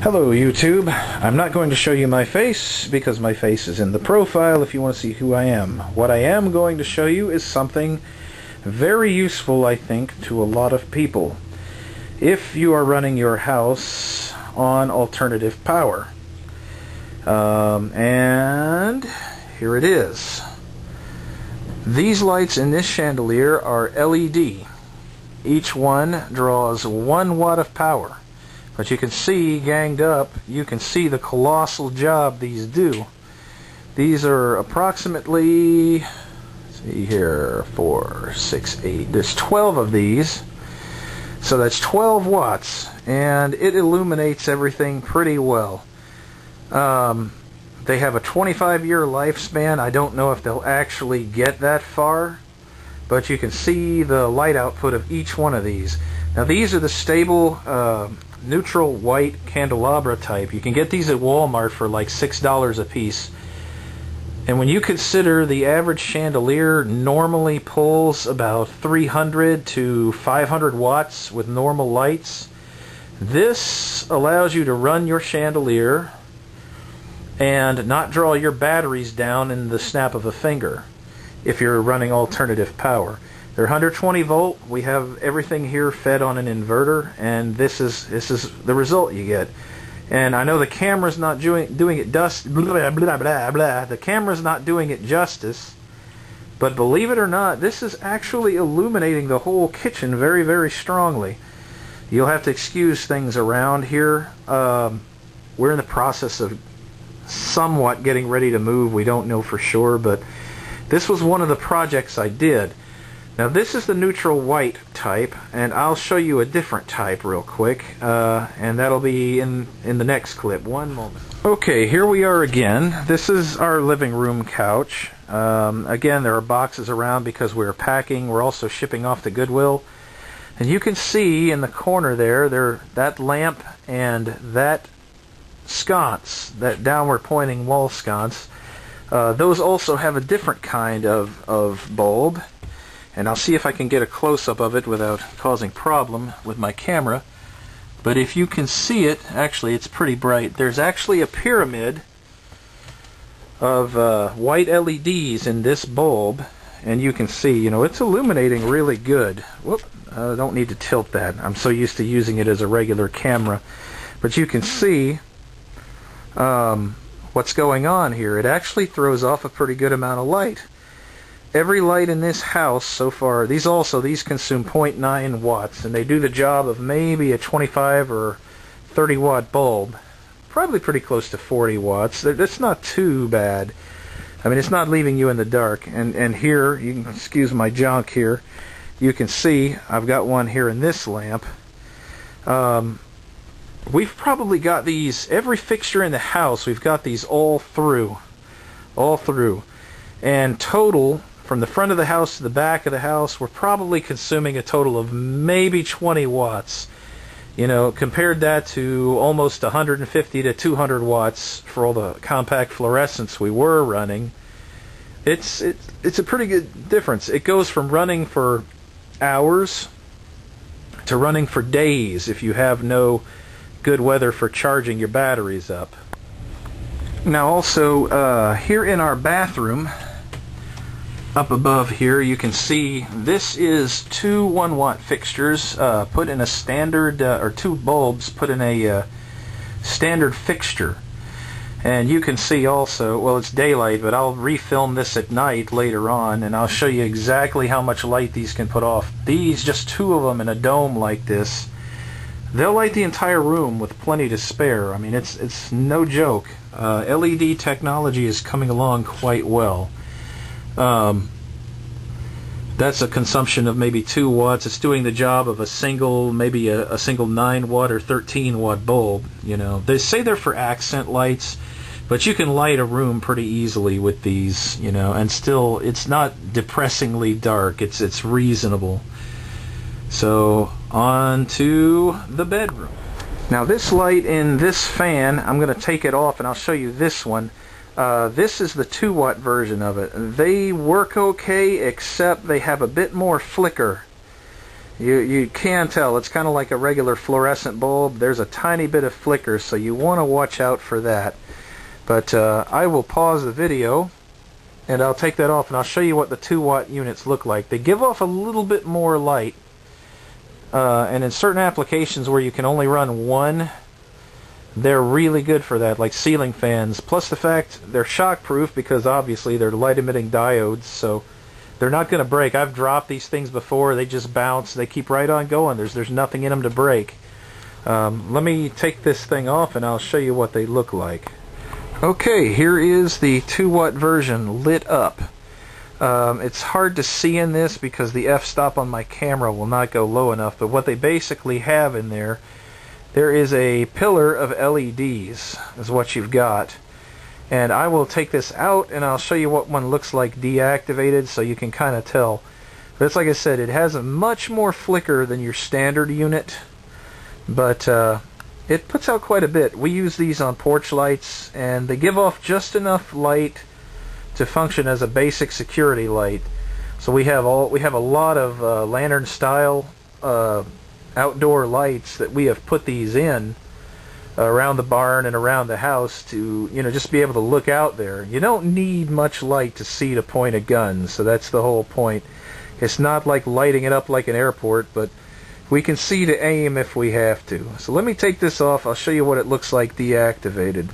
Hello YouTube. I'm not going to show you my face because my face is in the profile if you want to see who I am. What I am going to show you is something very useful, I think, to a lot of people. If you are running your house on alternative power. And here it is. These lights in this chandelier are LED. Each one draws 1 watt of power. But you can see, ganged up, you can see the colossal job these do. These are approximately, let's see here, 4, 6, 8, there's 12 of these. So that's 12 watts, and it illuminates everything pretty well. They have a 25-year lifespan. I don't know if they'll actually get that far, but you can see the light output of each one of these. Now these are the stable neutral white candelabra type. You can get these at Walmart for like $6 a piece. And when you consider the average chandelier normally pulls about 300 to 500 watts with normal lights, this allows you to run your chandelier and not draw your batteries down in the snap of a finger if you're running alternative power. They're 120 volt. We have everything here fed on an inverter, and this is the result you get. And I know the camera's not doing it the camera's not doing it justice, but believe it or not, this is actually illuminating the whole kitchen very, very strongly. You'll have to excuse things around here. We're in the process of somewhat getting ready to move. We don't know for sure, but this was one of the projects I did. Now this is the neutral white type, and I'll show you a different type real quick, and that'll be in the next clip. One moment. Okay, here we are again. This is our living room couch. Again, there are boxes around because we're packing. We're also shipping off to Goodwill. And you can see in the corner there, that lamp and that sconce, that downward pointing wall sconce, those also have a different kind of bulb. And I'll see if I can get a close-up of it without causing problem with my camera. But if you can see it, actually it's pretty bright. There's actually a pyramid of white LEDs in this bulb, and you can see, you know, it's illuminating really good. Whoop, I don't need to tilt that. I'm so used to using it as a regular camera. But you can see what's going on here. It actually throws off a pretty good amount of light. Every light in this house so far, these consume 0.9 watts, and they do the job of maybe a 25 or 30 watt bulb. Probably pretty close to 40 watts. That's not too bad. I mean, it's not leaving you in the dark. And here, you can excuse my junk here, you can see I've got one here in this lamp. We've probably got these, every fixture in the house, we've got these all through. And total, from the front of the house to the back of the house, we're probably consuming a total of maybe 20 watts. You know, compared that to almost 150 to 200 watts for all the compact fluorescents we were running. It's a pretty good difference. It goes from running for hours to running for days if you have no good weather for charging your batteries up. Now also, here in our bathroom, up above here, you can see this is 2 1-watt fixtures put in a standard, or 2 bulbs put in a standard fixture. And you can see also, well, it's daylight, but I'll refilm this at night later on, and I'll show you exactly how much light these can put off. These, just 2 of them in a dome like this, they'll light the entire room with plenty to spare. I mean, it's no joke. LED technology is coming along quite well. That's a consumption of maybe 2 watts. It's doing the job of a single, maybe a single 9 watt or 13 watt bulb. You know, they say they're for accent lights, but you can light a room pretty easily with these. You know, and still, it's not depressingly dark. It's reasonable. So on to the bedroom. Now this light in this fan, I'm going to take it off and I'll show you this one. This is the 2 watt version of it. They work okay, except they have a bit more flicker You can tell it's kind of like a regular fluorescent bulb. There's a tiny bit of flicker, so you want to watch out for that. But I will pause the video and I'll take that off and I'll show you what the 2-watt units look like. They give off a little bit more light, and in certain applications where you can only run one, they're really good for that, like ceiling fans. Plus the fact they're shockproof because obviously they're light emitting diodes, so they're not going to break. I've dropped these things before. They just bounce. They keep right on going. There's nothing in them to break. Let me take this thing off and I'll show you what they look like. Okay, here is the 2-watt version lit up. It's hard to see in this because the f-stop on my camera will not go low enough, but what they basically have in there is a pillar of LEDs is what you've got. And I will take this out and I'll show you what one looks like deactivated so you can kind of tell. But it's like I said, it has a much more flicker than your standard unit, but it puts out quite a bit. We use these on porch lights and they give off just enough light to function as a basic security light. So we have a lot of lantern style outdoor lights that we have put these in around the barn and around the house to, you know, just be able to look out there. You don't need much light to see to point a gun, so that's the whole point. It's not like lighting it up like an airport, but we can see to aim if we have to. So let me take this off. I'll show you what it looks like deactivated.